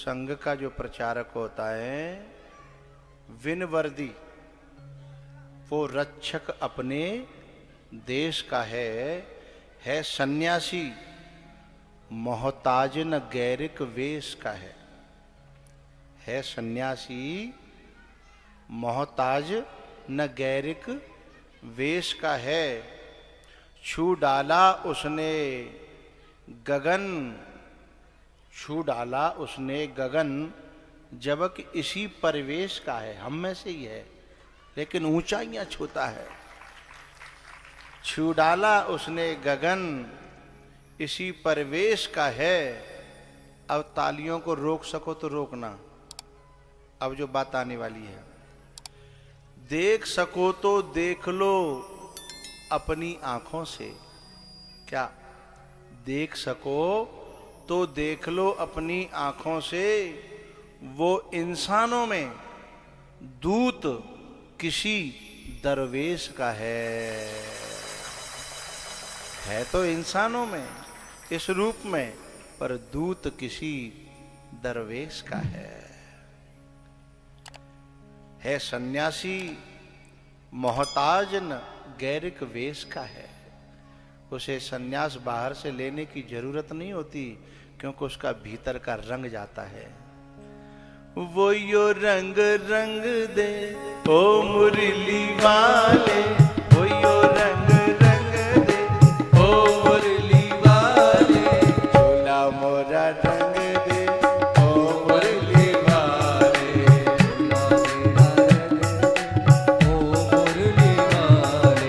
संघ का जो प्रचारक होता है, विन वर्दी, वो रक्षक अपने देश का है सन्यासी, मोहताज न गैरिक वेश का है सन्यासी, मोहताज न गैरिक वेश का है। छू डाला उसने गगन, छू डाला उसने गगन, जबकि इसी परिवेश का है, हम में से ही है लेकिन ऊंचाइयां छूता है। छू डाला उसने गगन, इसी परिवेश का है। अब तालियों को रोक सको तो रोकना, अब जो बात आने वाली है। देख सको तो देख लो अपनी आंखों से, क्या देख सको तो देख लो अपनी आंखों से, वो इंसानों में दूत किसी दरवेश का है तो इंसानों में इस रूप में, पर दूत किसी दरवेश का है सन्यासी, मोहताज न गैरिक वेश का है। उसे सन्यास बाहर से लेने की जरूरत नहीं होती, क्योंकि उसका भीतर का रंग जाता है। वो यो रंग रंग दे ओ मुरली वाले, वो यो रंग रंग दे ओ मुरली वाले, चोला मोरा रंग दे ओ मुरली वाले, चोला मेरा रंग दे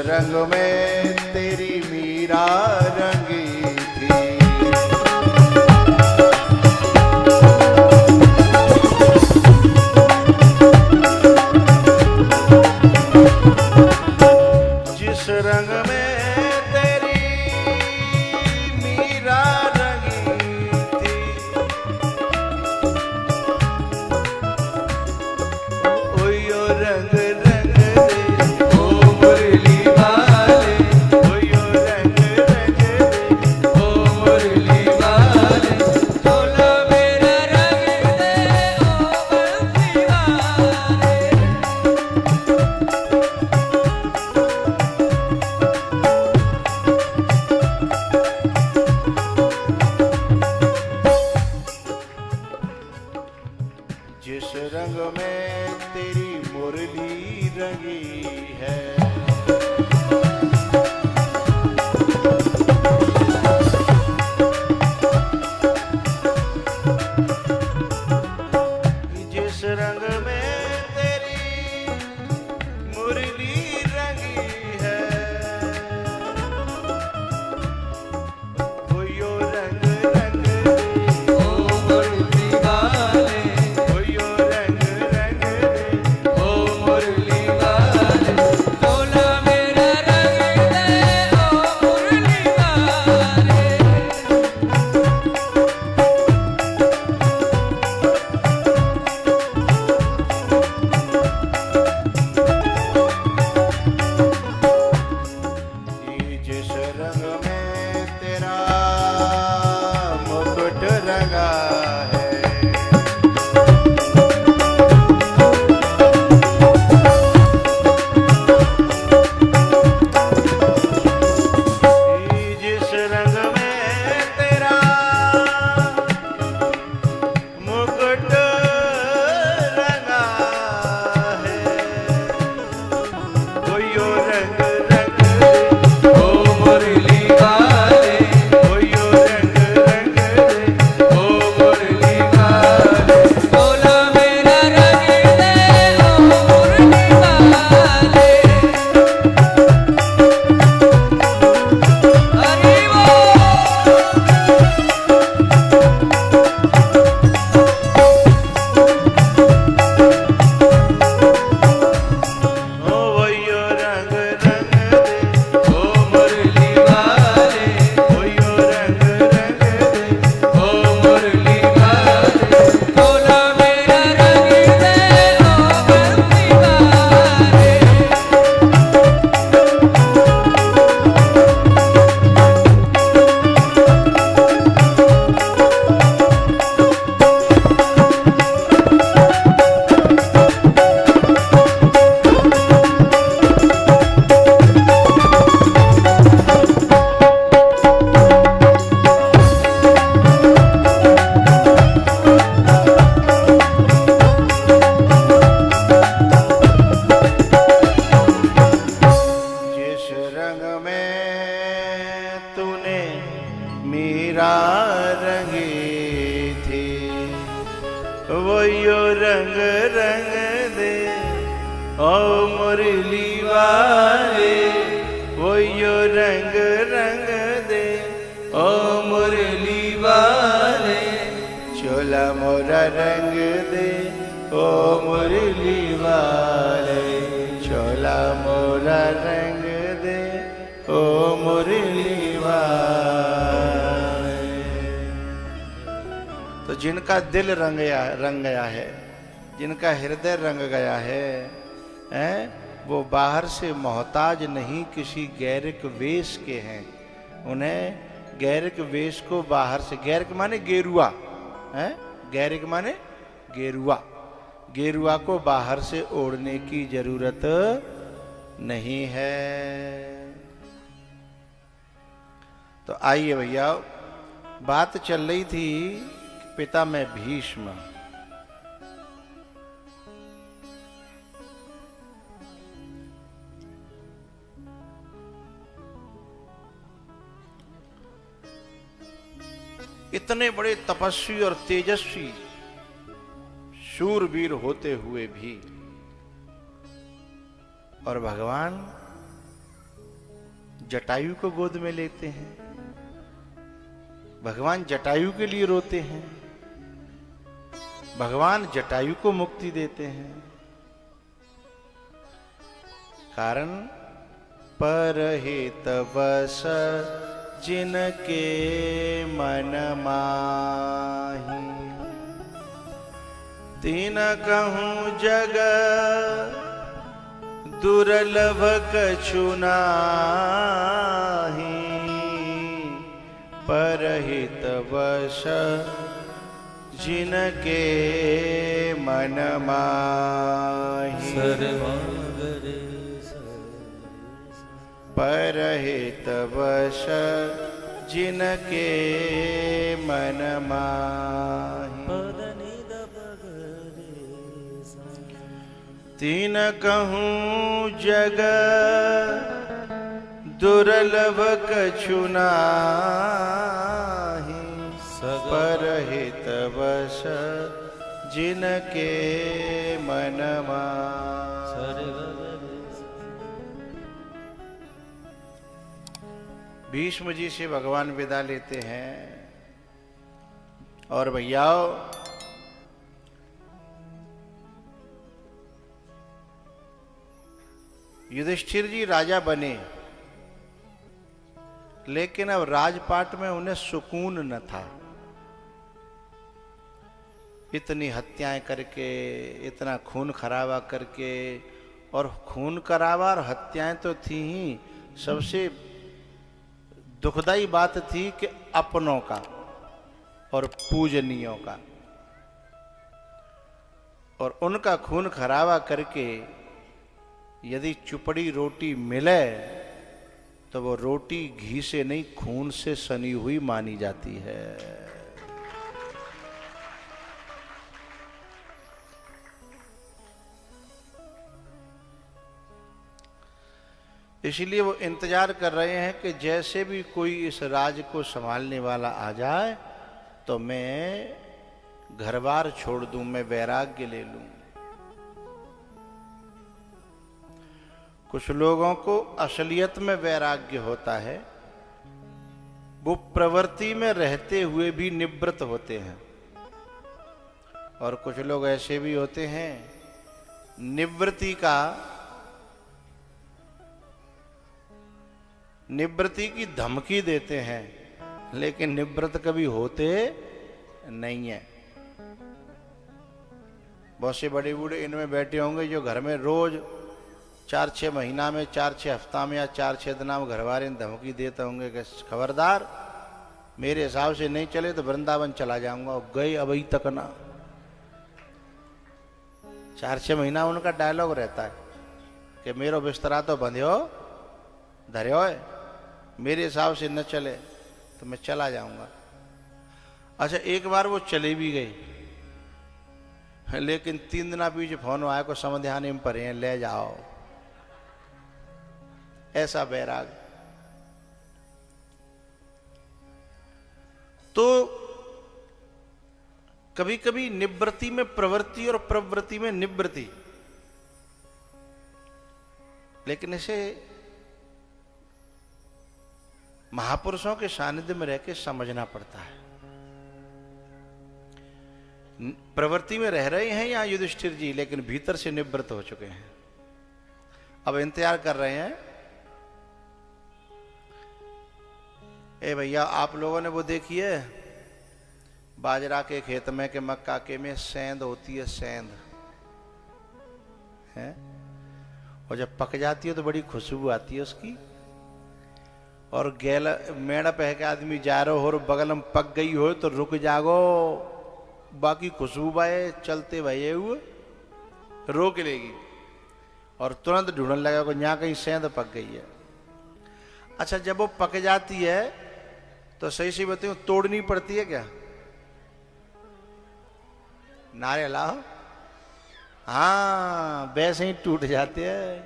रंग में तेरी मीरा रंगी थी, जिस रंग में तेरी मीरा रंगी थी, ओ यो रंग रंग दे ओ मुरली जिस रंग में तेरी मुरली रंगी है, जिस रंग में तेरी मुरली रंगी है, वो यो रंग रंग दे ओ मुरली वाले, वो यो रंग रंग दे ओ मुरली वाले, यो रंग रंग दे ओ मुरली वाले, वो यो रंग रंग दे ओ मुरली वाले, चोला मोरा रंग दे ओ मुरली वाले, चोला मोरा रंग दे ओ मुरली वाले। तो जिनका दिल रंग गया है, जिनका हृदय रंग गया है, वो बाहर से मोहताज नहीं किसी गैरिक वेश के हैं। उन्हें गैरिक वेश को बाहर से, गैरिक माने गेरुआ है, गैरिक माने गेरुआ, गेरुआ को बाहर से ओढ़ने की जरूरत नहीं है। तो आइए भैया, बात चल रही थी पिता में भीष्म। इतने बड़े तपस्वी और तेजस्वी शूरवीर होते हुए भी, और भगवान जटायु को गोद में लेते हैं, भगवान जटायु के लिए रोते हैं, भगवान जटायु को मुक्ति देते हैं। कारण परहित बस जिनके मन माही, तीन कहूँ जग दुर्लभ कछु नाहि, परहित वश जिनके मन माही, परहित वश जिनके मन माही, तीन कहूँ जग दुर्लभ कछु नाहि, परहित वश जिनके मन माही। भीष्म जी से भगवान विदा लेते हैं। और भैयाओ, युधिष्ठिर जी राजा बने, लेकिन अब राजपाट में उन्हें सुकून न था। इतनी हत्याएं करके, इतना खून खराबा करके, और खून खराबा और हत्याएं तो थी ही, सबसे दुखदाई बात थी कि अपनों का और पूजनीयों का, और उनका खून खराबा करके यदि चुपड़ी रोटी मिले तो वो रोटी घी से नहीं, खून से सनी हुई मानी जाती है। इसलिए वो इंतजार कर रहे हैं कि जैसे भी कोई इस राज को संभालने वाला आ जाए तो मैं घर बार छोड़ दूं, मैं वैराग्य ले लूं। कुछ लोगों को असलियत में वैराग्य होता है, वो प्रवृत्ति में रहते हुए भी निवृत्त होते हैं, और कुछ लोग ऐसे भी होते हैं निवृत्ति की धमकी देते हैं, लेकिन निवृत्त कभी होते नहीं है। बहुत से बड़े बूढ़े इनमें बैठे होंगे जो घर में रोज 4-6 महीना में, 4-6 हफ्ता में या 4-6 दिना में घरवाले धमकी देते होंगे कि खबरदार मेरे हिसाब से नहीं चले तो वृंदावन चला जाऊंगा, और गए अभी तक ना। 4-6 महीना उनका डायलॉग रहता है कि मेरो बिस्तरा तो बंध्यो धर्यो है, मेरे हिसाब से न चले तो मैं चला जाऊंगा। अच्छा, एक बार वो चले भी गए, लेकिन 3 दिना पीछे फोन आया को समध्यान में पड़े हैं, ले जाओ। ऐसा बैराग। तो कभी कभी निवृत्ति में प्रवृत्ति और प्रवृत्ति में निवृत्ति, लेकिन इसे महापुरुषों के सानिध्य में रह के समझना पड़ता है। प्रवृत्ति में रह रहे हैं यहाँ युधिष्ठिर जी, लेकिन भीतर से निवृत्त हो चुके हैं। अब इंतजार कर रहे हैं, ए भैया आप लोगों ने वो देखी है बाजरा के खेत में के मक्का के में सेंध होती है, सेंध है, और जब पक जाती है तो बड़ी खुशबू आती है उसकी, और गैल मेड़ा पह के आदमी जा रहे हो और बगल में पक गई हो तो रुक जागो, बाकी खुशबू बाए चलते भये हुए रोक लेगी और तुरंत ढूंढने लगा को यहाँ कहीं सेंध पक गई है। अच्छा जब वो पक जाती है तो सही से बताऊं तोड़नी पड़ती है क्या? नारे लाओ, हाँ वैसे ही टूट जाते हैं,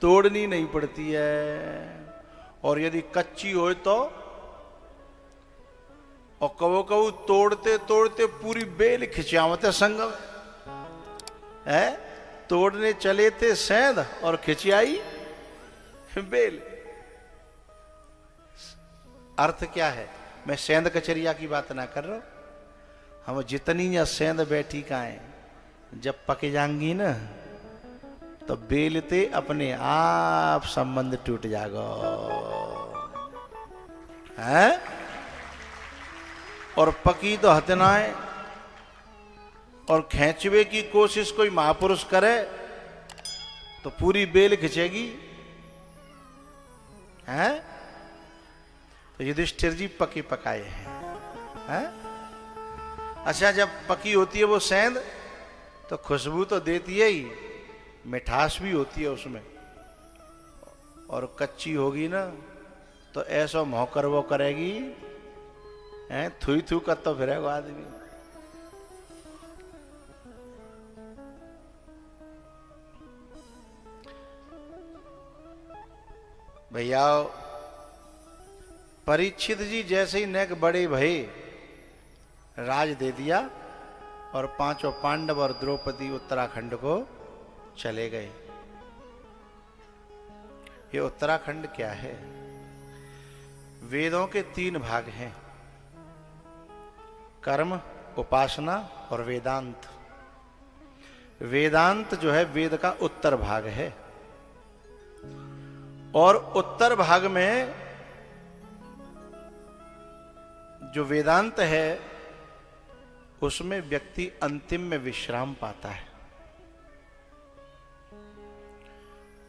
तोड़नी नहीं पड़ती है। और यदि कच्ची हो तो और कबो कबो तोड़ते तोड़ते पूरी बेल खिंचावते संग है, तोड़ने चले थे सेंध और खिंचाई बेल। अर्थ क्या है? मैं सेंध कचरिया की बात ना कर रहा हूं, हम जितनी या सेंध बैठी का है जब पके जाएंगी ना तो बेलते अपने आप संबंध टूट जाएगा है, और पकी तो हतनाए और खींचवे की कोशिश कोई महापुरुष करे तो पूरी बेल खिंचेगी हैं। तो युधिष्ठिर जी पके पकाए हैं। अच्छा जब पकी होती है वो सेंध तो खुशबू तो देती है ही, मिठास भी होती है उसमें, और कच्ची होगी ना तो ऐसा मौकर वो करेगी हैं, थुई थू कर तो फिरेगा आदमी। भैया परीक्षित जी जैसे ही नेक बड़े भई राज दे दिया और पांचों पांडव और द्रौपदी उत्तराखंड को चले गए। ये उत्तराखंड क्या है? वेदों के 3 भाग हैं, कर्म, उपासना और वेदांत। वेदांत जो है वेद का उत्तर भाग है, और उत्तर भाग में जो वेदांत है उसमें व्यक्ति अंतिम में विश्राम पाता है।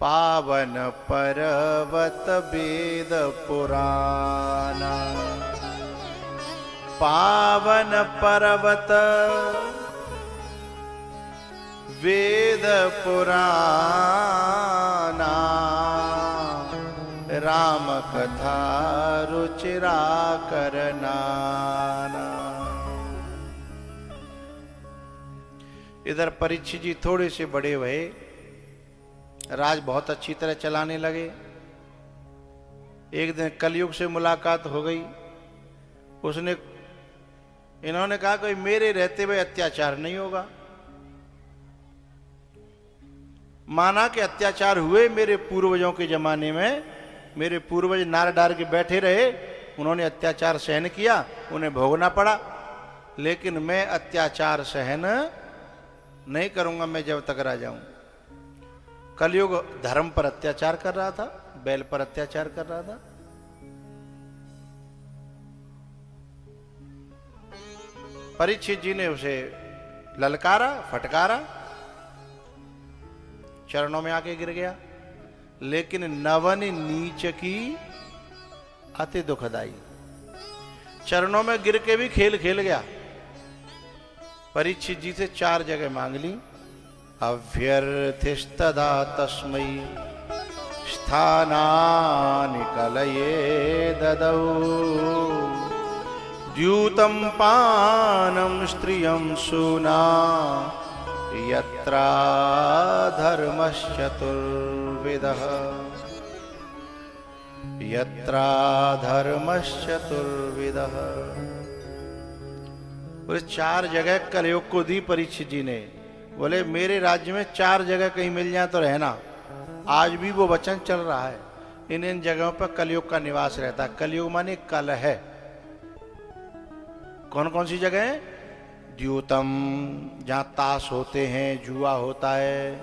पावन पर्वत वेद पुराना, पावन पर्वत वेद पुराना, राम कथा रुचिरा करनाना। इधर परीक्षित जी थोड़े से बड़े हुए, राज बहुत अच्छी तरह चलाने लगे। एक दिन कलयुग से मुलाकात हो गई, उसने इन्होंने कहा कि मेरे रहते हुए अत्याचार नहीं होगा। माना कि अत्याचार हुए मेरे पूर्वजों के जमाने में, मेरे पूर्वज नार डार के बैठे रहे, उन्होंने अत्याचार सहन किया, उन्हें भोगना पड़ा, लेकिन मैं अत्याचार सहन नहीं करूंगा मैं जब तक राजा हूं। कलयुग धर्म पर अत्याचार कर रहा था, बैल पर अत्याचार कर रहा था। परीक्षित जी ने उसे ललकारा, फटकारा, चरणों में आके गिर गया, लेकिन नवन नीच की अति दुखदाई, चरणों में गिर के भी खेल खेल गया। परीक्षित जी से 4 जगह मांग ली। अभ्यर्थिस्तदा तस्मै स्थानानि कलये ददौ, द्यूतं पानं स्त्रियं सूना, यत्रा धर्मश्चतुर्विधः, यत्रा धर्मश्चतुर्विधः। बोले 4 जगह कलयुग को दी परीक्षित जी ने। बोले मेरे राज्य में 4 जगह कहीं मिल जाए तो रहना। आज भी वो वचन चल रहा है, इन जगहों पर कलयुग का निवास रहता है। कलयुग माने कल है। कौन कौन सी जगह है? द्यूतम, जहां ताश होते हैं, जुआ होता है,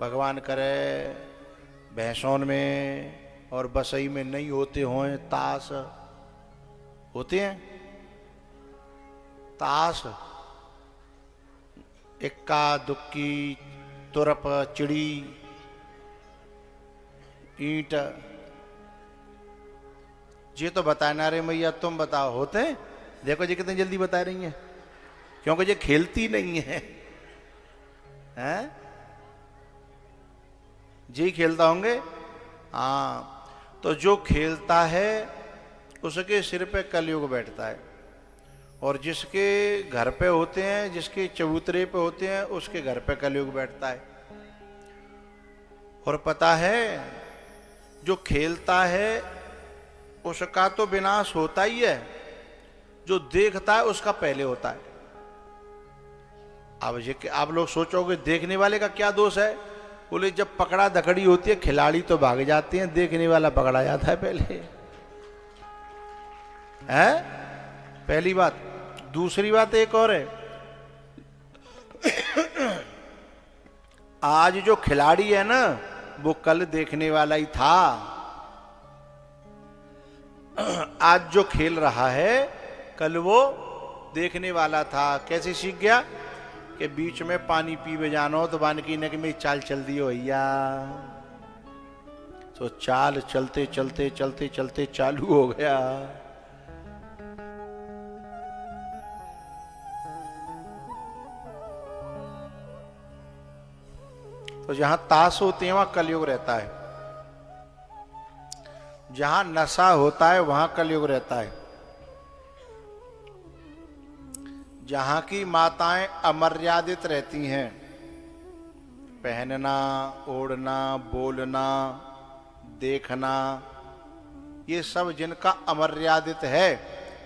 भगवान करे भैंसों में और बसई में नहीं होते हों ताश होते हैं। ताश, इक्का दुक्की, तुरप, चिड़ी, ईंट, ये तो बताना रे मैया तुम बताओ होते हैं? देखो जी कितनी जल्दी बता रही हैं, क्योंकि ये खेलती नहीं है, हैं? जी खेलता होंगे। हाँ, तो जो खेलता है उसके सिर पे कलयुग बैठता है, और जिसके घर पे होते हैं, जिसके चबूतरे पे होते हैं, उसके घर पे कलयुग बैठता है। और पता है जो खेलता है उसका तो विनाश होता ही है, जो देखता है उसका पहले होता है। अब ये आप लोग सोचोगे देखने वाले का क्या दोष है? बोले जब पकड़ा दकड़ी होती है खिलाड़ी तो भाग जाते हैं, देखने वाला पकड़ा जाता है पहले, है? पहली बात। दूसरी बात एक और है, आज जो खिलाड़ी है ना वो कल देखने वाला ही था। आज जो खेल रहा है कल वो देखने वाला था। कैसे सीख गया? कि बीच में पानी पीवे जानो तो बानकी ने कि मेरी चाल चल दी हो भैया, तो चाल चलते चलते चलते चलते चालू हो गया। तो जहां ताश होते हैं वहां कलयुग रहता है, जहां नशा होता है वहां कलयुग रहता है, जहां की माताएं अमर्यादित रहती हैं, पहनना, ओढ़ना, बोलना, देखना, ये सब जिनका अमर्यादित है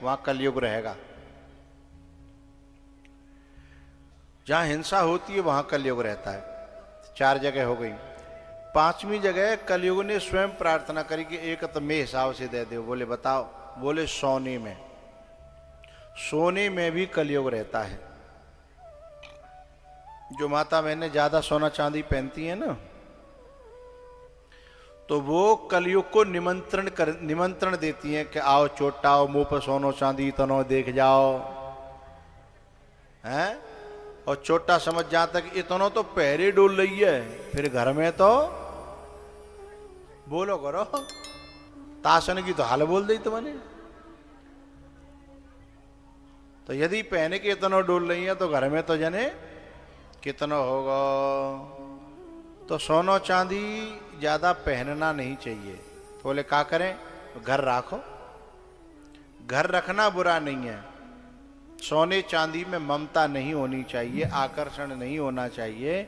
वहां कलयुग रहेगा। जहां हिंसा होती है वहां कलयुग रहता है। 4 जगह हो गई। 5वीं जगह कलयुग ने स्वयं प्रार्थना करी कि एक तो मैं हिसाब से दे दो। बोले बताओ? बोले सोने में। सोने में भी कलयुग रहता है। जो माता बहनें ज्यादा सोना चांदी पहनती है ना, तो वो कलयुग को निमंत्रण देती हैं कि आओ चोटाओ, मुंह पर सोनो चांदी तनो देख जाओ, हैं? और छोटा समझ जाता कि इतना तो पहरे डोल रही है, फिर घर में तो बोलो करो, ताशन की तो हाल बोल दी तुमने। तो यदि पहने के इतना डोल रही है तो घर में तो जने कितना होगा। तो सोनो चांदी ज्यादा पहनना नहीं चाहिए। तो बोले क्या करें? घर राखो। घर रखना बुरा नहीं है, सोने चांदी में ममता नहीं होनी चाहिए, आकर्षण नहीं होना चाहिए,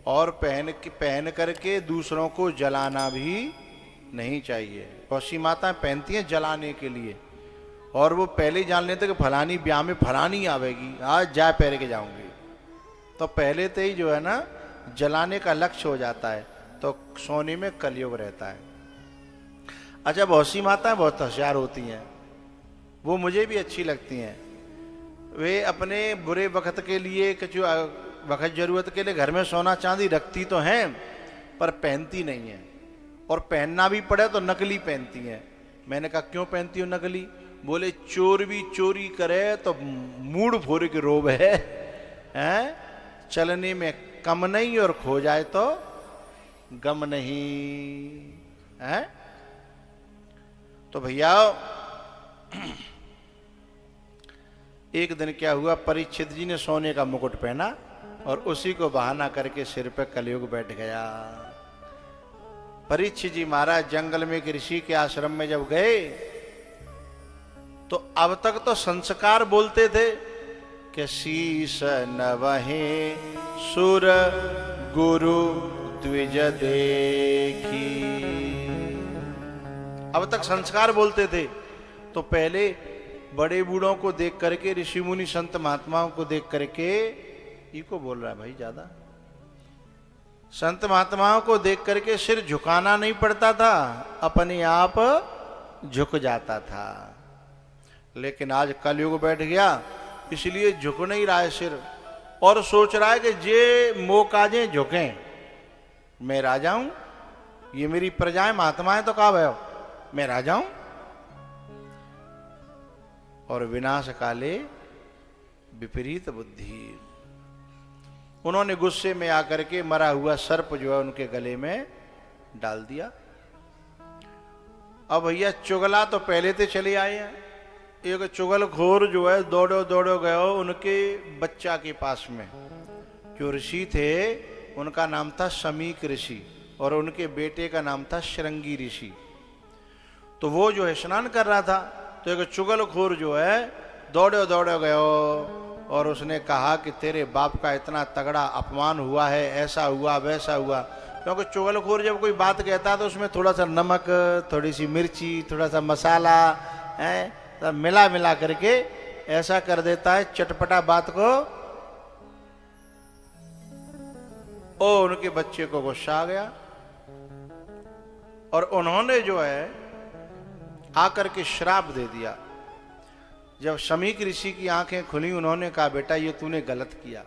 और पहन करके दूसरों को जलाना भी नहीं चाहिए। बहुत सी माताएं पहनती हैं जलाने के लिए, और वो पहले ही जान लेते कि फलानी ब्याह में फलानी आवेगी, आज जा पहन के जाऊंगी, तो पहले तो ही जो है ना जलाने का लक्ष्य हो जाता है। तो सोने में कलयुग रहता है। अच्छा, बहुत सी माताएं बहुत होशियार होती हैं, वो मुझे भी अच्छी लगती हैं। वे अपने बुरे वक्त के लिए, कुछ वक्त जरूरत के लिए घर में सोना चांदी रखती तो हैं, पर पहनती नहीं है, और पहनना भी पड़े तो नकली पहनती हैं। मैंने कहा क्यों पहनती हो नकली? बोले चोर भी चोरी करे तो मूड फोड़ के रोब है, हैं? चलने में कम नहीं और खो जाए तो गम नहीं, हैं? तो भैया एक दिन क्या हुआ, परीक्षित जी ने सोने का मुकुट पहना और उसी को बहाना करके सिर पे कलयुग बैठ गया। परीक्षित जी महाराज जंगल में एक ऋषि के आश्रम में जब गए, तो अब तक तो संस्कार बोलते थे कि शीश नवहे सुर गुरु द्विज देखी। अब तक संस्कार बोलते थे। तो पहले बड़े बूढ़ों को देख करके, ऋषि मुनि संत महात्माओं को देख करके, इको बोल रहा है भाई ज्यादा, संत महात्माओं को देख करके सिर झुकाना नहीं पड़ता था, अपने आप झुक जाता था। लेकिन आज कलयुग बैठ गया, इसलिए झुक नहीं रहा है सिर, और सोच रहा है कि जे मोकाजे झुकें, मैं राजा हूं, ये मेरी प्रजाएं महात्माएं तो कहा भयो, मैं राजा हूं। और विनाश काले विपरीत बुद्धि, उन्होंने गुस्से में आकर के मरा हुआ सर्प जो है उनके गले में डाल दिया। अब भैया चुगला तो पहले से चले आए हैं। एक चुगलखोर जो है दौड़ो गयो उनके बच्चा के पास में, जो ऋषि थे उनका नाम था समीक ऋषि और उनके बेटे का नाम था श्रृंगी ऋषि। तो वो जो है स्नान कर रहा था, तो एक चुगलखोर जो है दौड़ो गयो और उसने कहा कि तेरे बाप का इतना तगड़ा अपमान हुआ है, ऐसा हुआ वैसा हुआ। क्योंकि चुगलखोर जब कोई बात कहता है तो उसमें थोड़ा सा नमक, थोड़ी सी मिर्ची, थोड़ा सा मसाला है, तो मिला करके ऐसा कर देता है चटपटा बात को। ओ उनके बच्चे को गुस्सा आ गया और उन्होंने जो है आकर के श्राप दे दिया। जब समीक ऋषि की आंखें खुली, उन्होंने कहा बेटा ये तूने गलत किया।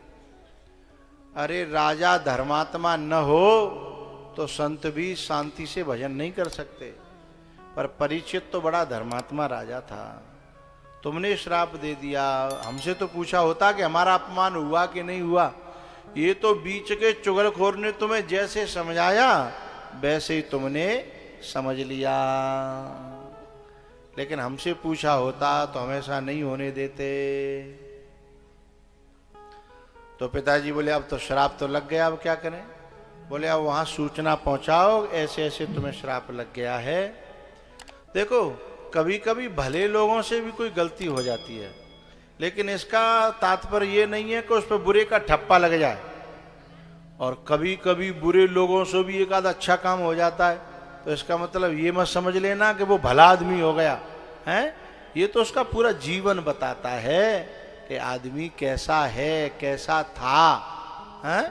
अरे राजा धर्मात्मा न हो तो संत भी शांति से भजन नहीं कर सकते, पर परीक्षित तो बड़ा धर्मात्मा राजा था, तुमने श्राप दे दिया। हमसे तो पूछा होता कि हमारा अपमान हुआ कि नहीं हुआ। ये तो बीच के चुगलखोर ने तुम्हें जैसे समझाया वैसे ही तुमने समझ लिया, लेकिन हमसे पूछा होता तो हमेशा नहीं होने देते। तो पिताजी बोले अब तो श्राप तो लग गया, अब क्या करें। बोले अब वहां सूचना पहुंचाओ, ऐसे ऐसे तुम्हें श्राप लग गया है। देखो कभी कभी भले लोगों से भी कोई गलती हो जाती है, लेकिन इसका तात्पर्य ये नहीं है कि उस पर बुरे का ठप्पा लग जाए। और कभी कभी बुरे लोगों से भी एक आध अच्छा काम हो जाता है, तो इसका मतलब ये मत समझ लेना कि वो भला आदमी हो गया है। ये तो उसका पूरा जीवन बताता है कि आदमी कैसा है, कैसा था, है?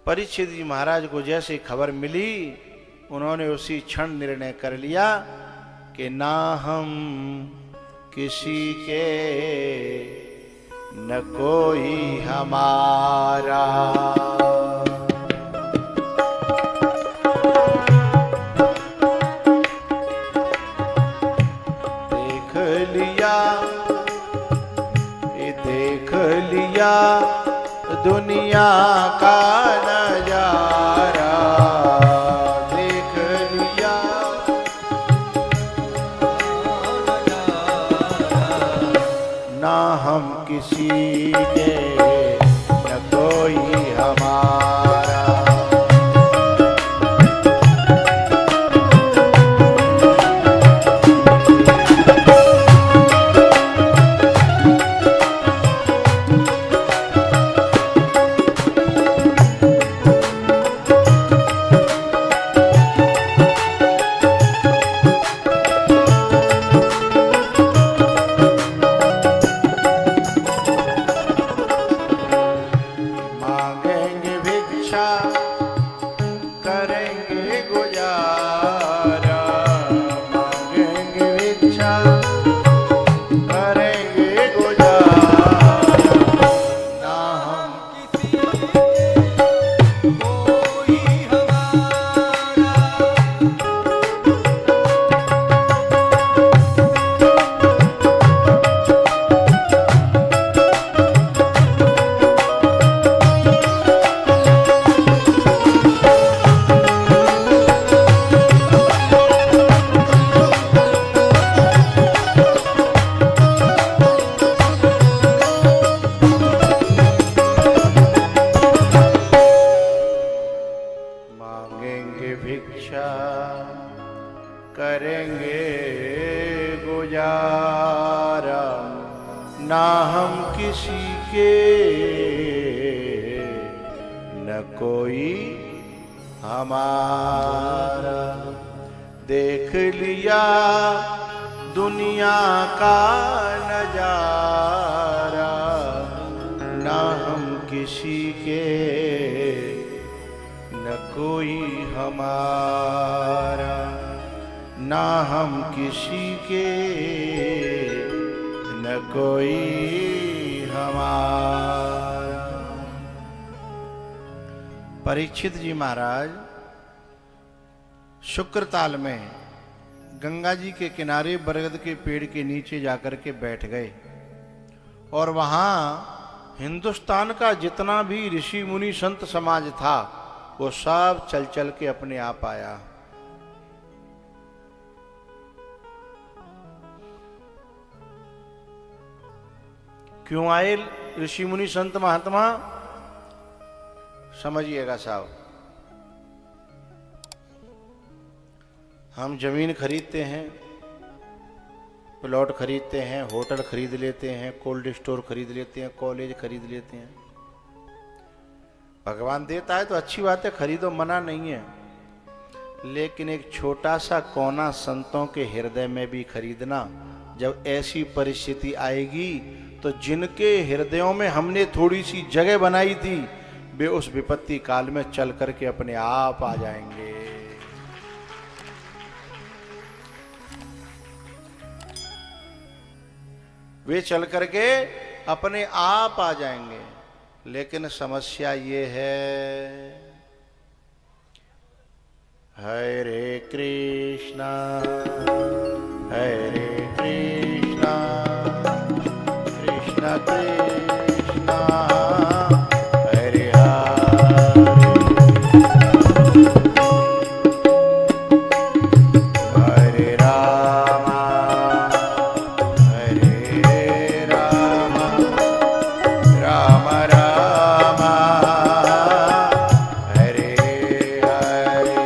परीक्षित जी महाराज को जैसे खबर मिली, उन्होंने उसी क्षण निर्णय कर लिया कि ना हम किसी के न कोई हमारा। देख लिया दुनिया का नजारा, देख लिया ना हम किसी के न कोई हमारा। ना हम किसी के न कोई हमारा। देख लिया दुनिया का नजारा, ना हम किसी के न कोई हमारा, ना हम किसी के न कोई हमारा। परीक्षित जी महाराज शुक्रताल में गंगा जी के किनारे बरगद के पेड़ के नीचे जाकर के बैठ गए और वहां हिंदुस्तान का जितना भी ऋषि मुनि संत समाज था वो सब चल चल के अपने आप आया। क्यों आए ऋषि मुनि संत महात्मा? समझिएगा साहब, हम जमीन खरीदते हैं, प्लॉट खरीदते हैं, होटल खरीद लेते हैं, कोल्ड स्टोर खरीद लेते हैं, कॉलेज खरीद लेते हैं। भगवान देता है तो अच्छी बात है, खरीदो, मना नहीं है, लेकिन एक छोटा सा कोना संतों के हृदय में भी खरीदना। जब ऐसी परिस्थिति आएगी तो जिनके हृदयों में हमने थोड़ी सी जगह बनाई थी वे उस विपत्ति काल में चल करके अपने आप आ जाएंगे। वे चल करके अपने आप आ जाएंगे। लेकिन समस्या ये है, हरे कृष्णा हरे कृष्णा कृष्णा कृष्णा हरे हरे राम हरे राम राम राम हरे हरे।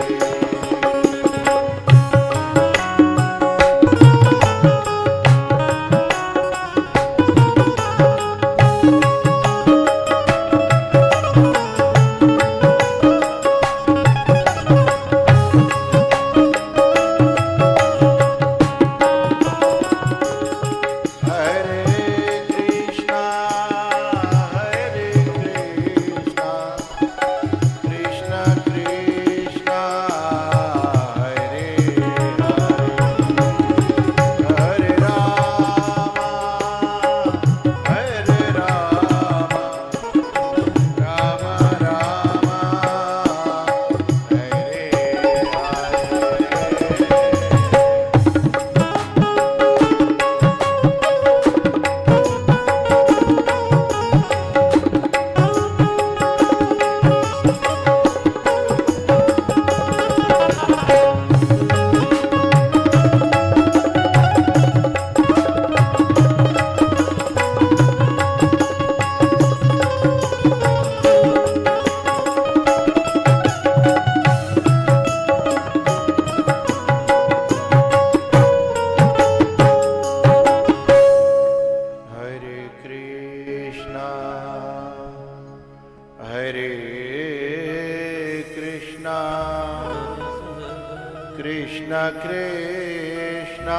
कृष्ण कृष्ण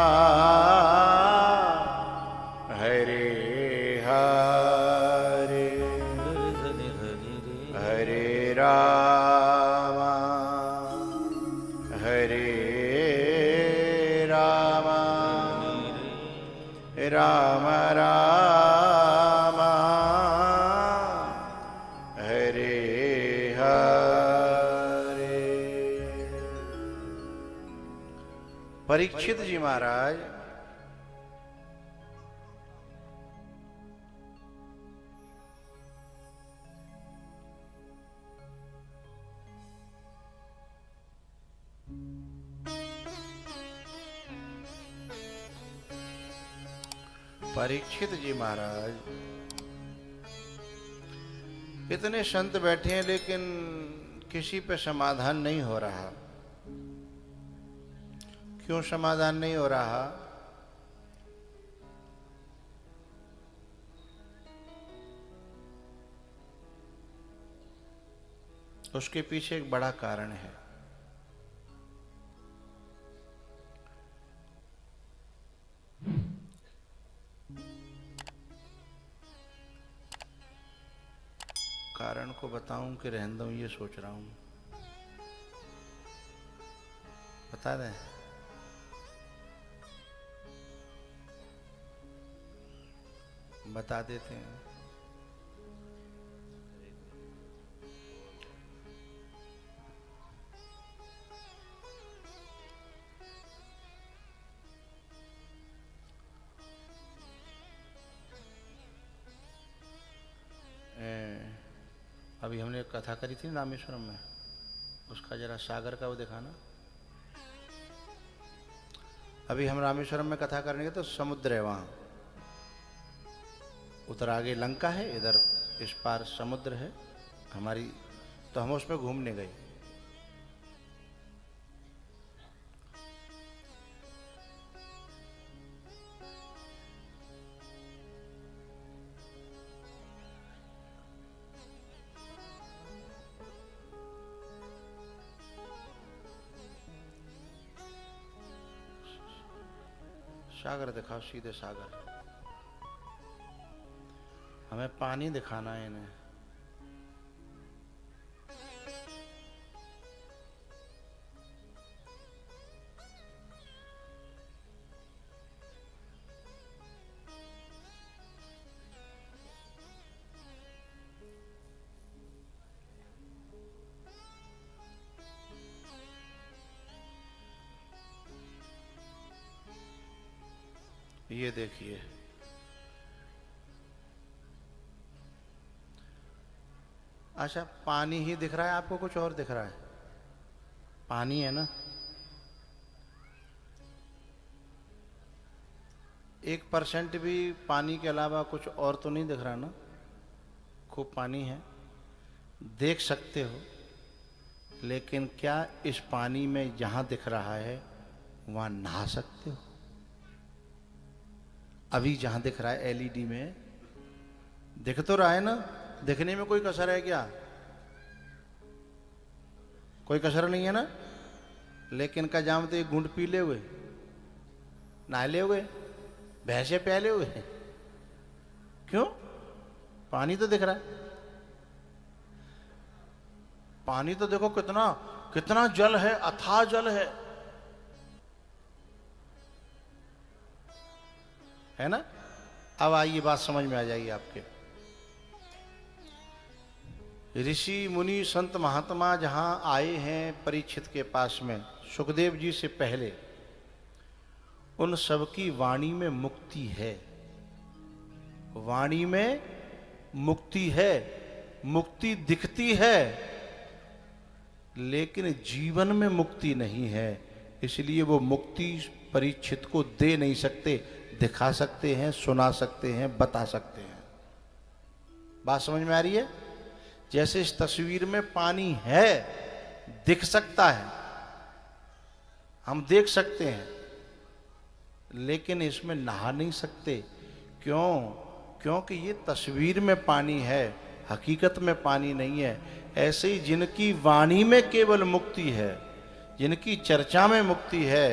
हरे हरे हरे राम हरे राम राम राम हरे हरे। परीक्षित जी महाराज परीक्षित जी महाराज इतने संत बैठे हैं लेकिन किसी पे समाधान नहीं हो रहा। क्यों समाधान नहीं हो रहा? उसके पीछे एक बड़ा कारण है। कारण को बताऊं कि रहने दूं, ये सोच रहा हूं। बता दें? बता देते हैं। अभी हमने कथा करी थी रामेश्वरम में, उसका जरा सागर का वो दिखाना। अभी हम रामेश्वरम में कथा करने गए तो समुद्र है वहां, उधर आगे लंका है, इधर इस पार समुद्र है हमारी, तो हम उसमें घूमने गए। सागर दिखाओ, सीधे सागर। हमें पानी दिखाना है इन्हें। ये देखिए, अच्छा पानी ही दिख रहा है आपको, कुछ और दिख रहा है? पानी है ना। 1% भी पानी के अलावा कुछ और तो नहीं दिख रहा ना? खूब पानी है, देख सकते हो, लेकिन क्या इस पानी में जहां दिख रहा है वहां नहा सकते हो? अभी जहां दिख रहा है एलईडी में दिख तो रहा है ना, दिखने में कोई कसर है क्या? कोई कसर नहीं है ना। लेकिन का जानते गुंड पीले हुए, नहाले हुए, भैंसे प्याले हुए, क्यों? पानी तो दिख रहा है। पानी तो देखो कितना कितना जल है, अथाह जल है ना। अब आइए बात समझ में आ जाएगी आपके। ऋषि मुनि संत महात्मा जहां आए हैं परीक्षित के पास में, सुखदेव जी से पहले, उन सबकी वाणी में मुक्ति है। वाणी में मुक्ति है, मुक्ति दिखती है, लेकिन जीवन में मुक्ति नहीं है। इसलिए वो मुक्ति परीक्षित को दे नहीं सकते। दिखा सकते हैं, सुना सकते हैं, बता सकते हैं। बात समझ में आ रही है? जैसे इस तस्वीर में पानी है, दिख सकता है, हम देख सकते हैं, लेकिन इसमें नहा नहीं सकते। क्यों? क्योंकि ये तस्वीर में पानी है, हकीकत में पानी नहीं है। ऐसे ही जिनकी वाणी में केवल मुक्ति है, जिनकी चर्चा में मुक्ति है,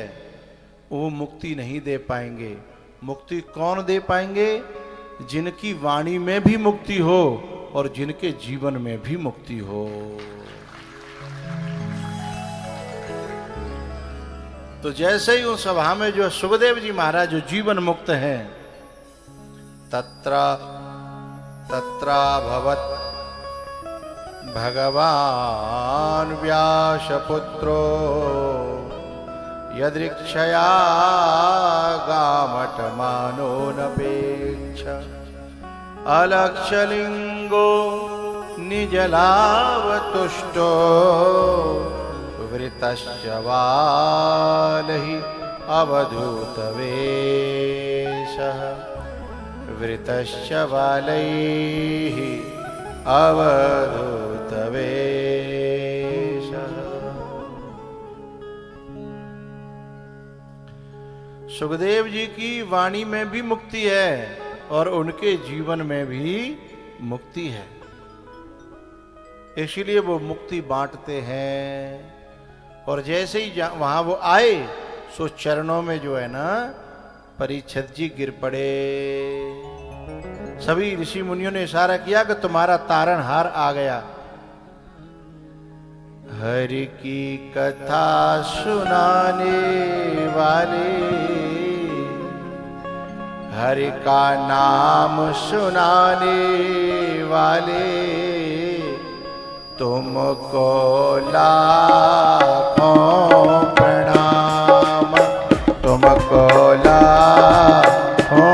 वो मुक्ति नहीं दे पाएंगे। मुक्ति कौन दे पाएंगे? जिनकी वाणी में भी मुक्ति हो और जिनके जीवन में भी मुक्ति हो। तो जैसे ही उस सभा में जो सुखदेव जी महाराज जो जीवन मुक्त हैं, तत्रा भवत भगवान व्यासपुत्रो यदृक्षया गामटमानो नपेक्ष अलक्षलिंगो निजलावतुष्टो वृतश्च वालहि अवधूतवेशः वृतश्च वालैः अवधूतवेशः। सुखदेव जी की वाणी में भी मुक्ति है और उनके जीवन में भी मुक्ति है। इसीलिए वो मुक्ति बांटते हैं। और जैसे ही वहां वो आए सो चरणों में जो है ना परीक्षित जी गिर पड़े। सभी ऋषि मुनियों ने इशारा किया कि तुम्हारा तारणहार आ गया। हरि की कथा सुनाने वाले, हरि का नाम सुनाने वाले, तुमको लाखों प्रणाम, तुमको लाखों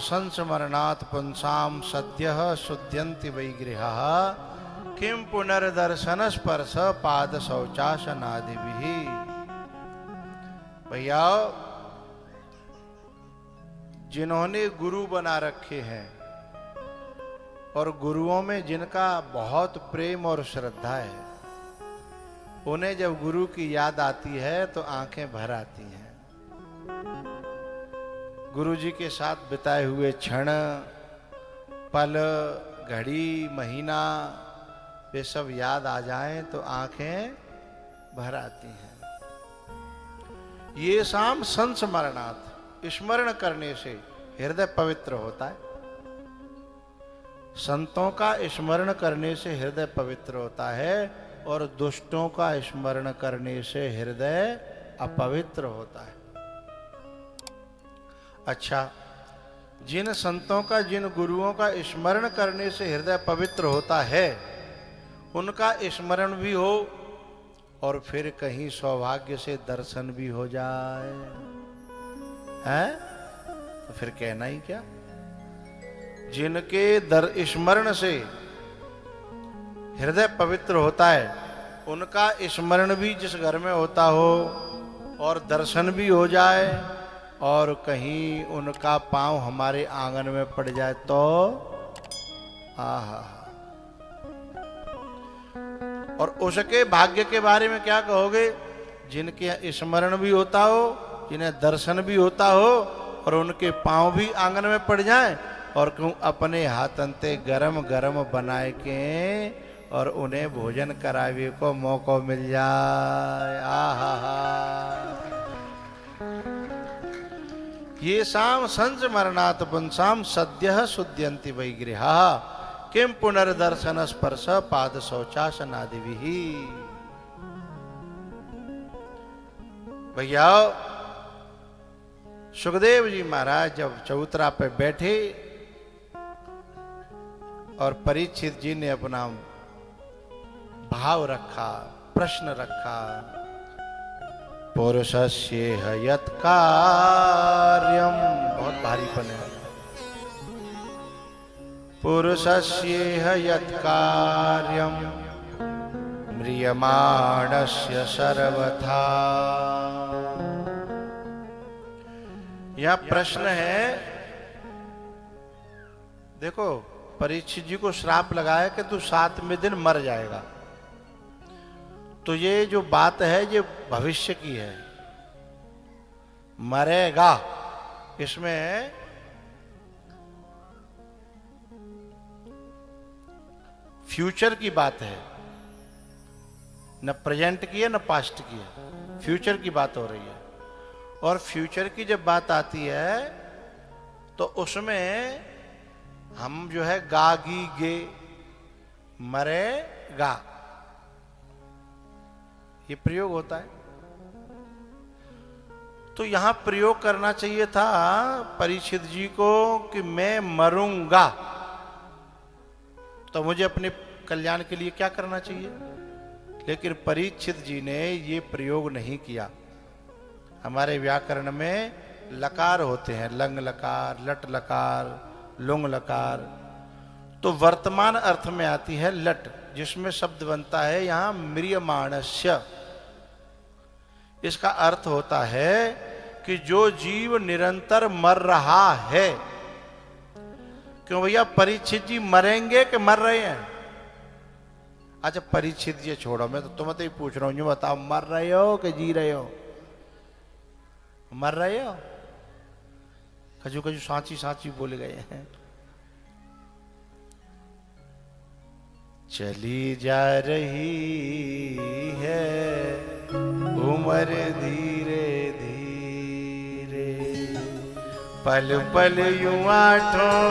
संस्मरणात् पुंसाम सद्यः शुद्ध्यन्ति वैगृहाः किं पुनर्दर्शन स्पर्श पाद शौचासनादिभिः। भैया जिन्होंने गुरु बना रखे हैं और गुरुओं में जिनका बहुत प्रेम और श्रद्धा है, उन्हें जब गुरु की याद आती है तो आंखें भर आती हैं। गुरु जी के साथ बिताए हुए क्षण, पल, घड़ी, महीना, वे सब याद आ जाएं तो आंखें भर आती हैं। ये शाम संस्मरणात्, स्मरण करने से हृदय पवित्र होता है। संतों का स्मरण करने से हृदय पवित्र होता है और दुष्टों का स्मरण करने से हृदय अपवित्र होता है। अच्छा, जिन संतों का, जिन गुरुओं का स्मरण करने से हृदय पवित्र होता है, उनका स्मरण भी हो और फिर कहीं सौभाग्य से दर्शन भी हो जाए, हैं? तो फिर कहना ही क्या। जिनके स्मरण से हृदय पवित्र होता है, उनका स्मरण भी जिस घर में होता हो और दर्शन भी हो जाए और कहीं उनका पांव हमारे आंगन में पड़ जाए तो आहा। और उसके भाग्य के बारे में क्या कहोगे? जिनके स्मरण भी होता हो, जिन्हें दर्शन भी होता हो और उनके पांव भी आंगन में पड़ जाए और क्यों अपने हाथंते गरम गरम बनाए के और उन्हें भोजन करावे को मौका मिल जाए। आहा। ये शाम संज मरणात पुंसाम सद्यः शुद्ध्यन्ति वै गृहा किम पुनर्दर्शन स्पर्श पाद शौचासनादिभिः। भैया, सुखदेव जी महाराज जब चबूतरा पे बैठे और परीक्षित जी ने अपना भाव रखा, प्रश्न रखा, पुरुषस्येह यत् कार्यम, बहुत भारीपन है, पुरुषस्येह यत् कार्यम म्रियमाणस्य सर्वथा। यह प्रश्न है, देखो परीक्षित जी को श्राप लगाया कि तू 7वें दिन मर जाएगा। तो ये जो बात है ये भविष्य की है, मरेगा, इसमें फ्यूचर की बात है, न प्रेजेंट की है न पास्ट की है, फ्यूचर की बात हो रही है। और फ्यूचर की जब बात आती है तो उसमें हम जो है गागी गे, मरेगा, ये प्रयोग होता है। तो यहां प्रयोग करना चाहिए था परीक्षित जी को कि मैं मरूंगा, तो मुझे अपने कल्याण के लिए क्या करना चाहिए। लेकिन परीक्षित जी ने ये प्रयोग नहीं किया। हमारे व्याकरण में लकार होते हैं, लंग लकार, लट लकार, लुंग लकार। तो वर्तमान अर्थ में आती है लट, जिसमें शब्द बनता है यहां म्रियमाणस्य। इसका अर्थ होता है कि जो जीव निरंतर मर रहा है। क्यों भैया, परीक्षित जी मरेंगे कि मर रहे हैं? अच्छा परीक्षित जी छोड़ो, मैं तो तुमसे ही पूछ रहा हूं, यूं बताओ, मर रहे हो कि जी रहे हो? मर रहे हो? खजू खजू सांची सांची बोले गए हैं। चली जा रही है उम्र धीरे धीरे, पल पल यूं आठों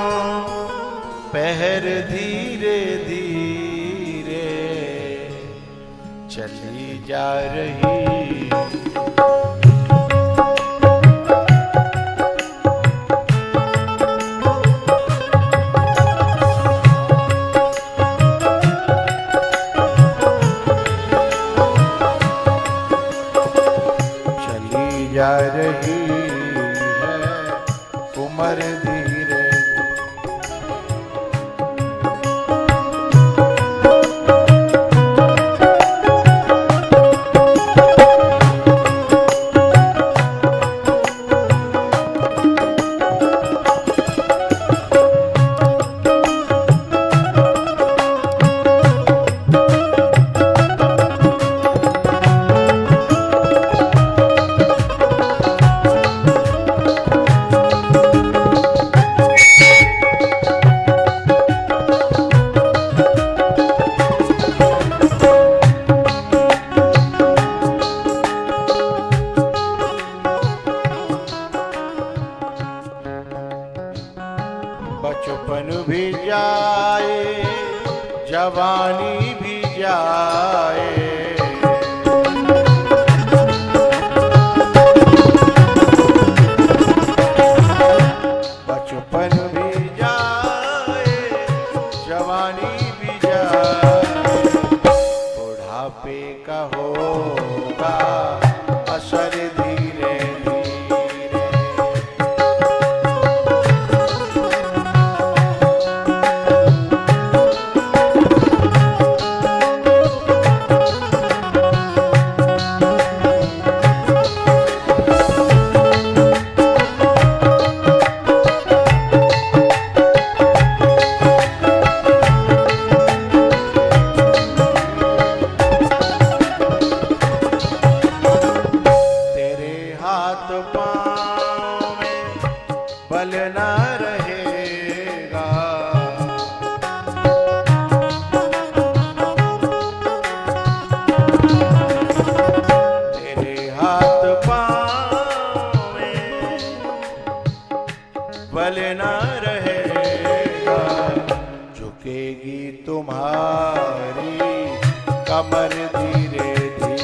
पहर धीरे धीरे, चली जा रही। जा रही है उम्र धीरे। बचपन भी जाए जवानी भी जाए, बचपन भी जाए जवानी भी जाए, बुढ़ापे का होगा असर धीरे धीरे। बल न रहेगा, तेरे हाथ पाँव में बल न रहेगा, झुकेगी तुम्हारी कमर धीरे धीरे।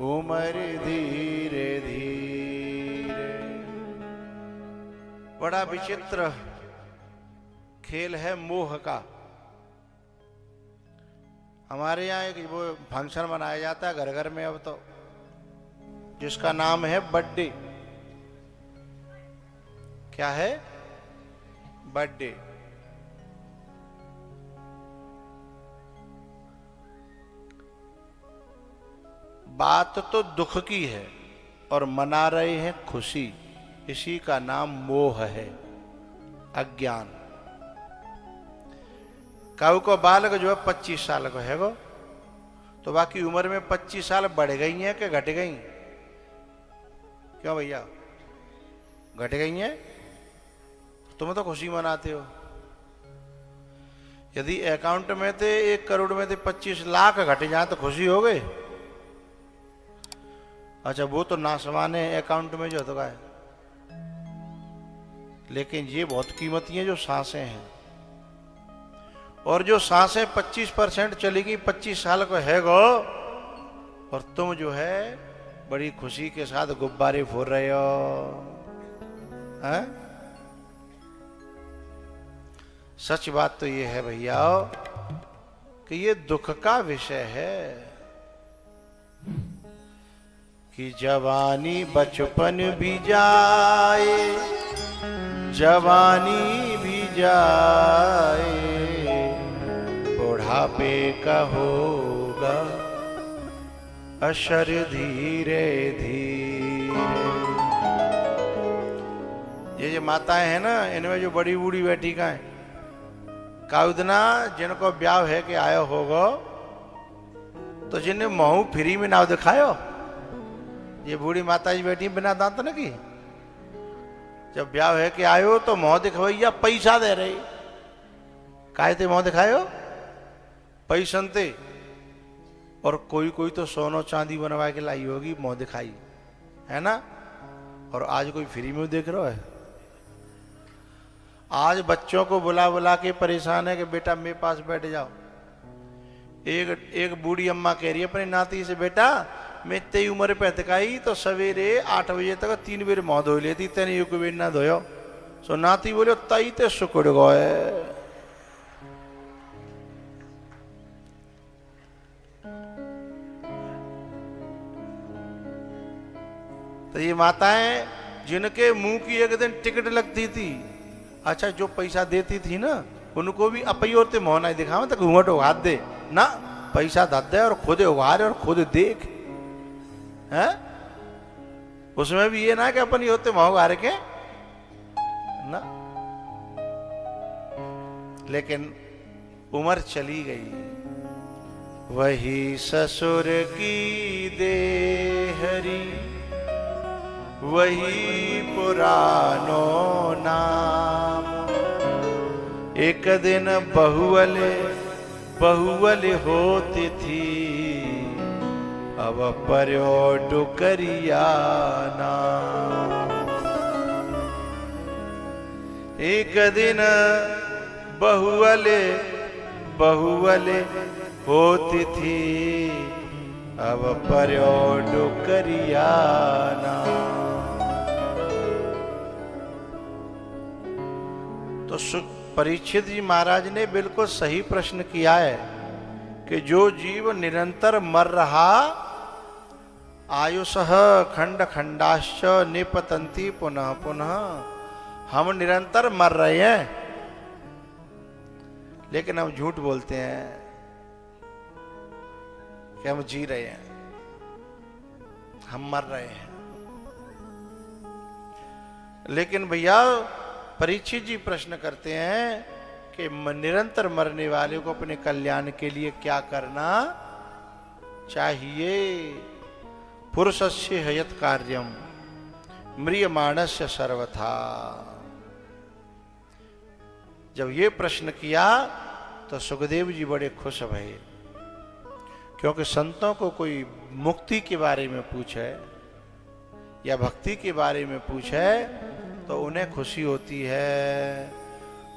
उम्र धीरे धीरे। बड़ा विचित्र खेल है मोह का। हमारे यहाँ एक वो फंक्शन मनाया जाता है घर घर में अब तो, जिसका नाम है बर्थडे। क्या है? बर्थडे। बात तो दुख की है और मना रहे हैं खुशी। इसी का नाम मोह है, अज्ञान। काऊ को बालक जो है 25 साल को है वो, तो बाकी उम्र में 25 साल बढ़ गई हैं कि घट गई? क्यों भैया, घट गई हैं? तुम तो खुशी मनाते हो। यदि अकाउंट में थे 1 करोड़ में थे 25 लाख घट जाए तो खुशी हो गई? अच्छा, वो तो नासवान है अकाउंट में जो तो का है, लेकिन ये बहुत कीमती है जो सांसें हैं। और जो सांसें 25% चलेगी 25 साल को है गो, और तुम जो है बड़ी खुशी के साथ गुब्बारे फोड़ रहे हो, हैं? सच बात तो ये है भैया कि ये दुख का विषय है कि जवानी बचपन भी जाए जवानी भी जाए, बुढ़ापे का होगा असर धीरे धीरे। ये माताएं हैं ना, इनमें जो बड़ी बूढ़ी बैठी का है, काउदना जिनको ब्याह है कि आयो होगो, तो जिन्हें महू फ्री में नाव दिखायो। ये बूढ़ी माता जी बैठी बिना दांत न की, जब ब्याह है कि आयो तो मुंह दिखवैया पैसा दे रही। काहे ते मुंह दिखायो? पैसन ते। और कोई कोई तो सोनो चांदी बनवा के लाई होगी, मुंह दिखाई, है ना? और आज कोई फ्री में देख रहा है। आज बच्चों को बुला बुला के परेशान है कि बेटा मेरे पास बैठ जाओ। एक बूढ़ी अम्मा कह रही है अपनी नाती से, बेटा मैं तेरी उम्र पे तकाई तो सवेरे 8 बजे तक 3 बेर मुँह धो लेती, तेने एक बेर ना धोयो। सो नाती बोलो तई ते सुकड़ गए। तो ये माताएं जिनके मुंह की एक दिन टिकट लगती थी, अच्छा जो पैसा देती थी ना उनको भी अपई होते मोह नहीं दिखावे तो घूंघट उघार दे ना, पैसा धर दे और खुद उघारे और खुद देख है। उसमें भी ये ना कि अपन ये होते मोह उघारे के ना। लेकिन उम्र चली गई, वही ससुर की देहरी वही पुरानो नाम। एक दिन बहुअले बहुअले होती थी, अब पर्यो डुकरिया नाम। एक दिन बहुअले बहुअले होती थी, अब पर्यो डुकरिया नाम। तो परीक्षित जी महाराज ने बिल्कुल सही प्रश्न किया है कि जो जीव निरंतर मर रहा, आयुषः खंड खंडाश्च निपतंती पुनः पुनः, हम निरंतर मर रहे हैं लेकिन हम झूठ बोलते हैं कि हम जी रहे हैं, हम मर रहे हैं। लेकिन भैया परीक्षित जी प्रश्न करते हैं कि निरंतर मरने वाले को अपने कल्याण के लिए क्या करना चाहिए। पुरुषस्य हयत कार्यम म्रियमाणस्य सर्वथा। जब ये प्रश्न किया तो सुखदेव जी बड़े खुश भये, क्योंकि संतों को कोई मुक्ति के बारे में पूछे या भक्ति के बारे में पूछे तो उन्हें खुशी होती है।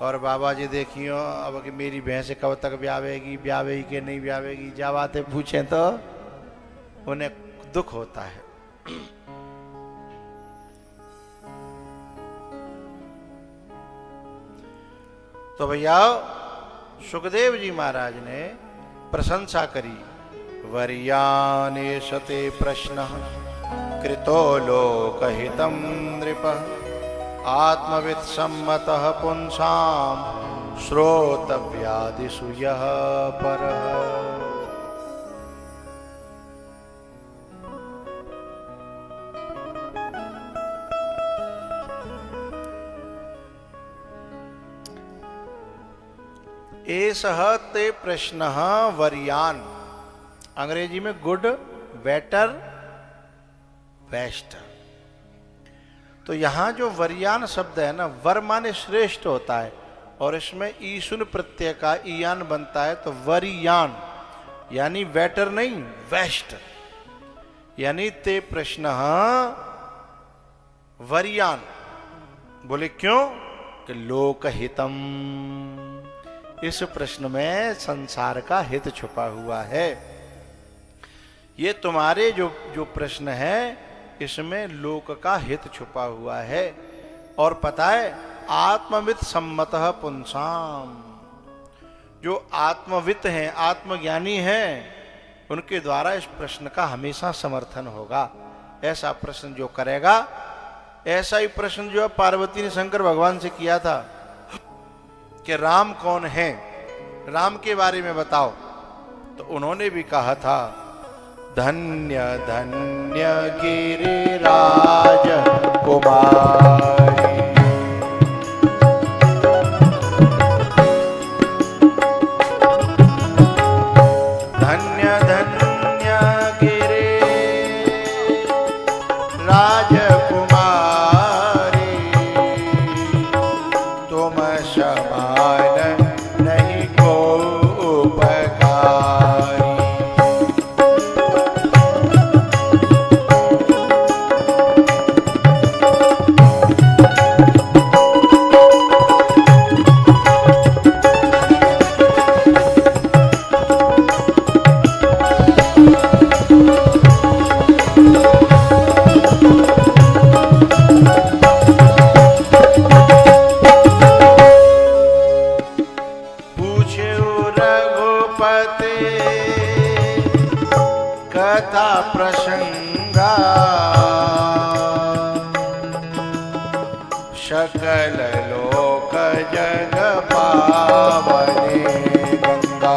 और बाबा जी देखियो अब कि मेरी भैंस कब तक ब्यावेगी, ब्यावेगी कि नहीं ब्यावेगी, जब आते पूछें तो उन्हें दुख होता है। तो भैया सुखदेव जी महाराज ने प्रशंसा करी। वर्याने सते प्रश्न कृतो लोकहितं नृपः, आत्मवित् सम्मतः पुंसां श्रोतव्यादिषु यः परः। एषः ते प्रश्नः वर्यान, अंग्रेजी में गुड, बेटर, बेस्ट। तो यहां जो वर्यान शब्द है ना, वर माने श्रेष्ठ होता है और इसमें ईशुन प्रत्यय का ईयान बनता है, तो वरियान यानी बेटर नहीं, बेस्ट। यानी ते प्रश्न वर्यान। बोले क्यों? कि लोकहितम, इस प्रश्न में संसार का हित छुपा हुआ है। ये तुम्हारे जो प्रश्न है इसमें लोक का हित छुपा हुआ है। और पता है आत्मवित् सम्मतः पुंसाम, जो आत्मवित् हैं, आत्मज्ञानी हैं, उनके द्वारा इस प्रश्न का हमेशा समर्थन होगा। ऐसा प्रश्न जो करेगा, ऐसा ही प्रश्न जो पार्वती ने शंकर भगवान से किया था कि राम कौन है, राम के बारे में बताओ, तो उन्होंने भी कहा था धन्य धन्य गिरिराज कुमारी, धन्य धन्य गिरिराज कुमारी, तुम समान नहीं को उपकारी। कथा प्रसंगा सकल लोक जग पार, पावनी गंगा।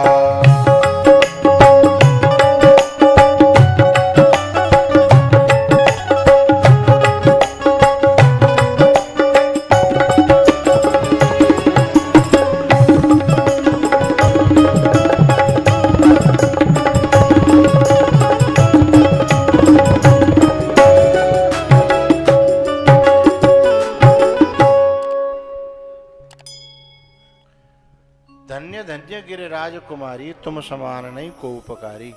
धन्य धन्य गिरिराज कुमारी, तुम समान नहीं को उपकारी।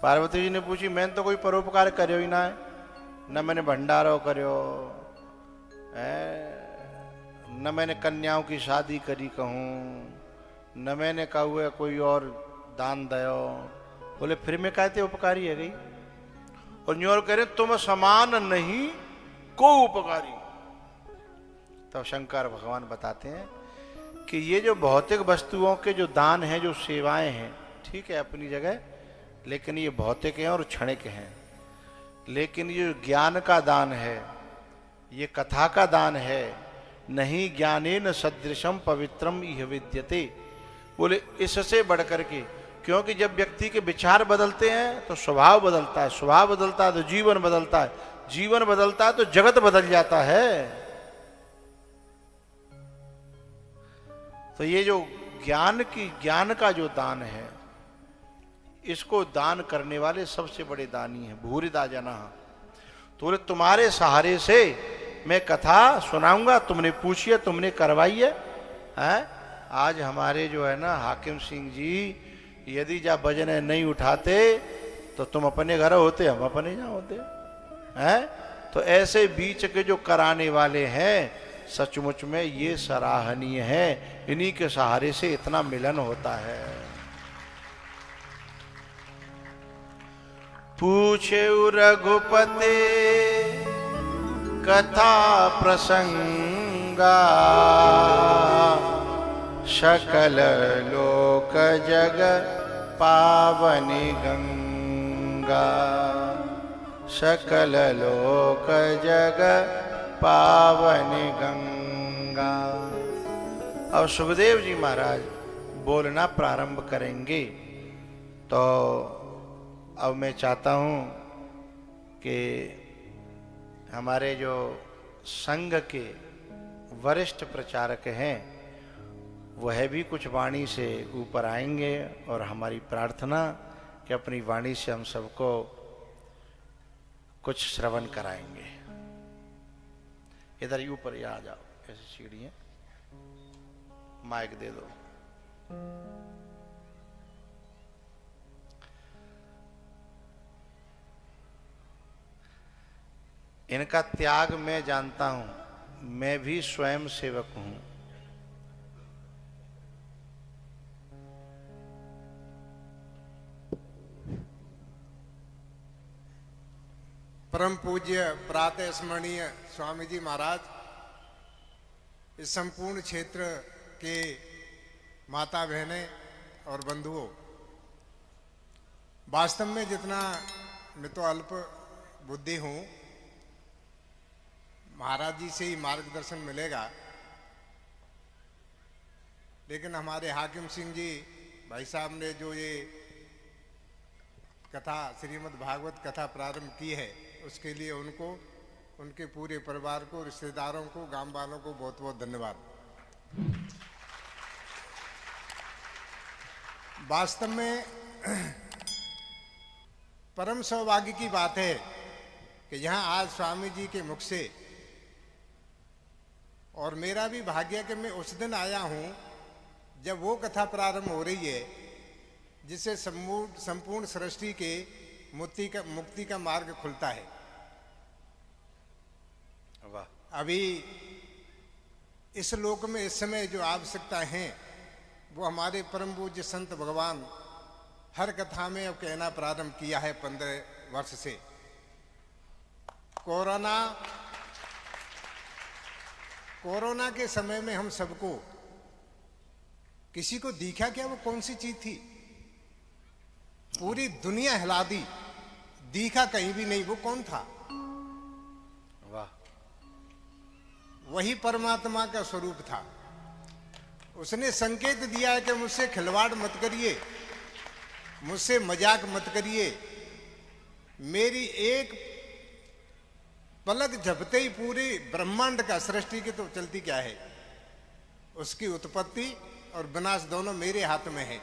पार्वती जी ने पूछी, मैंने तो कोई परोपकार करो ही ना है, न मैंने भंडारो करो न मैंने कन्याओं की शादी करी कहूँ, न मैंने कहा हुआ कोई और दान दयो। बोले फिर मैं कहते उपकारी है गई। और न्योर कह रहे तुम समान नहीं को उपकारी। तब शंकर भगवान बताते हैं कि ये जो भौतिक वस्तुओं के जो दान हैं, जो सेवाएं हैं, ठीक है अपनी जगह, लेकिन ये भौतिक हैं और क्षणिक हैं। लेकिन ये ज्ञान का दान है, ये कथा का दान है, नहीं ज्ञानेन सदृशम पवित्रम इह विद्यते। बोले इससे बढ़कर के, क्योंकि जब व्यक्ति के विचार बदलते हैं तो स्वभाव बदलता है, स्वभाव बदलता है तो जीवन बदलता है, जीवन बदलता है तो जगत बदल जाता है। तो ये जो ज्ञान का जो दान है, इसको दान करने वाले सबसे बड़े दानी हैं भूरिदा जना। तो बोले तुम्हारे सहारे से मैं कथा सुनाऊंगा, तुमने पूछी है, तुमने करवाई है, हैं? आज हमारे जो है ना हाकिम सिंह जी, यदि जा भजन नहीं उठाते तो तुम अपने घर होते, हम अपने जहाँ होते हैं। तो ऐसे बीच के जो कराने वाले हैं, सचमुच में ये सराहनीय है। इन्हीं के सहारे से इतना मिलन होता है। पूछे रघुपते कथा प्रसंगा, सकल लोक जग पावनी गंगा। सकल लोक जग पावनी गंगा। अब सुखदेव जी महाराज बोलना प्रारंभ करेंगे। तो अब मैं चाहता हूं कि हमारे जो संघ के वरिष्ठ प्रचारक हैं वह भी कुछ वाणी से ऊपर आएंगे और हमारी प्रार्थना कि अपनी वाणी से हम सबको कुछ श्रवण कराएंगे। इधर ही ऊपर आ जाओ, ऐसी सीढ़ी है, माइक दे दो। इनका त्याग मैं जानता हूं, मैं भी स्वयं सेवक हूं। परम पूज्य प्रातः स्मरणीय स्वामी जी महाराज, इस संपूर्ण क्षेत्र के माता बहनें और बंधुओं, वास्तव में जितना मैं तो अल्प बुद्धि हूं, महाराज जी से ही मार्गदर्शन मिलेगा। लेकिन हमारे हाकिम सिंह जी भाई साहब ने जो ये कथा श्रीमद् भागवत कथा प्रारंभ की है, उसके लिए उनको, उनके पूरे परिवार को, रिश्तेदारों को, गांव वालों को बहुत बहुत धन्यवाद। वास्तव में परम सौभाग्य की बात है कि यहाँ आज स्वामी जी के मुख से, और मेरा भी भाग्य कि मैं उस दिन आया हूँ जब वो कथा प्रारंभ हो रही है जिससे संपूर्ण सृष्टि के मुक्ति का मार्ग खुलता है। वाह। अभी इस लोक में इस समय जो आवश्यकता है वो हमारे परम पूज्य संत भगवान हर कथा में अब कहना प्रारंभ किया है 15 वर्ष से। कोरोना के समय में हम सबको, किसी को दिखा क्या वो कौन सी चीज थी? पूरी दुनिया हिला दी, दिखा कहीं भी नहीं वो कौन था? वाह। वही परमात्मा का स्वरूप था। उसने संकेत दिया है कि मुझसे खिलवाड़ मत करिए, मुझसे मजाक मत करिए। मेरी एक पलक झपते ही पूरी ब्रह्मांड का, सृष्टि की तो चलती क्या है, उसकी उत्पत्ति और विनाश दोनों मेरे हाथ में है।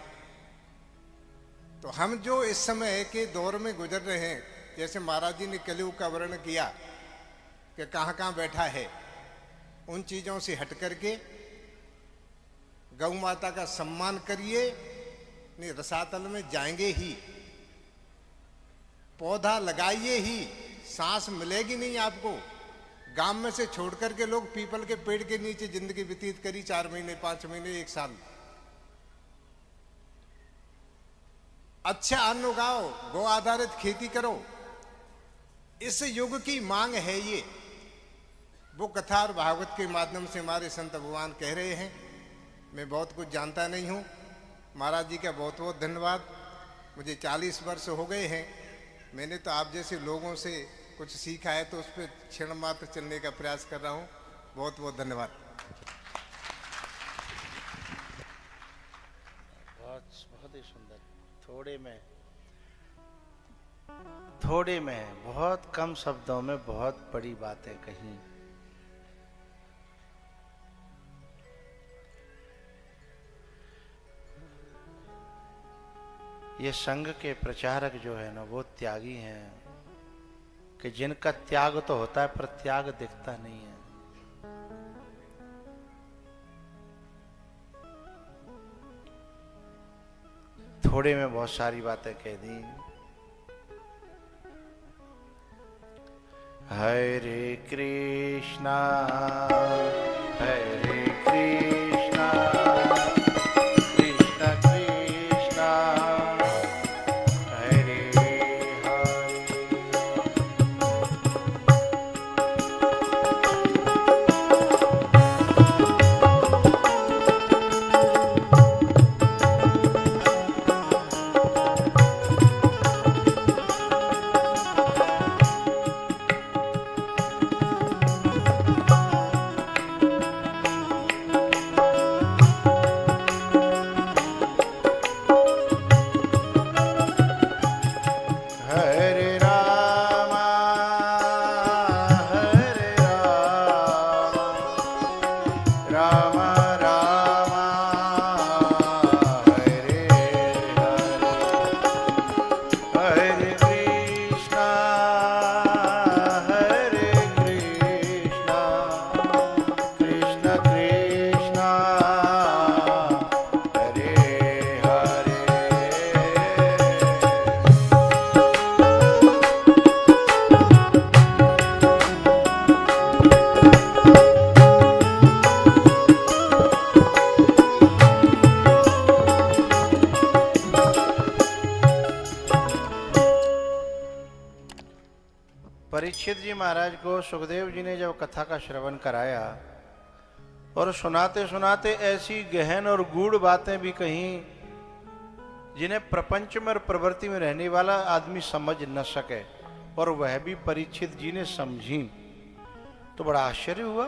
तो हम जो इस समय के दौर में गुजर रहे हैं, जैसे महाराज जी ने कलयुग का वर्णन किया कि कहाँ कहाँ बैठा है, उन चीजों से हट करके गौ माता का सम्मान करिए। नहीं, रसातल में जाएंगे ही, पौधा लगाइए ही, सांस मिलेगी नहीं आपको। गांव में से छोड़ करके लोग पीपल के पेड़ के नीचे जिंदगी व्यतीत करी, 4 महीने 5 महीने 1 साल। अच्छा अन्न उगाओ, गौ आधारित खेती करो, इस युग की मांग है ये। वो कथा और भागवत के माध्यम से हमारे संत भगवान कह रहे हैं। मैं बहुत कुछ जानता नहीं हूँ। महाराज जी का बहुत बहुत धन्यवाद। मुझे 40 वर्ष हो गए हैं। मैंने तो आप जैसे लोगों से कुछ सीखा है, तो उस पर क्षण मात्र चलने का प्रयास कर रहा हूँ। बहुत बहुत धन्यवाद। बहुत ही सुंदर। थोड़े में बहुत कम शब्दों में बहुत बड़ी बातें कही। ये संघ के प्रचारक जो है ना, वो त्यागी हैं, कि जिनका त्याग तो होता है पर त्याग दिखता नहीं है। थोड़े में बहुत सारी बातें कह दी। हरे कृष्णा हरे कृष्णा कृष्ण कृष्णा हरे हरे। परीक्षित जी महाराज को सुखदेव जी ने जब कथा का श्रवण कराया और सुनाते सुनाते ऐसी गहन और गूढ़ बातें भी कहीं जिन्हें प्रपंच में और प्रवृत्ति में रहने वाला आदमी समझ न सके, और वह भी परीक्षित जी ने समझी, तो बड़ा आश्चर्य हुआ।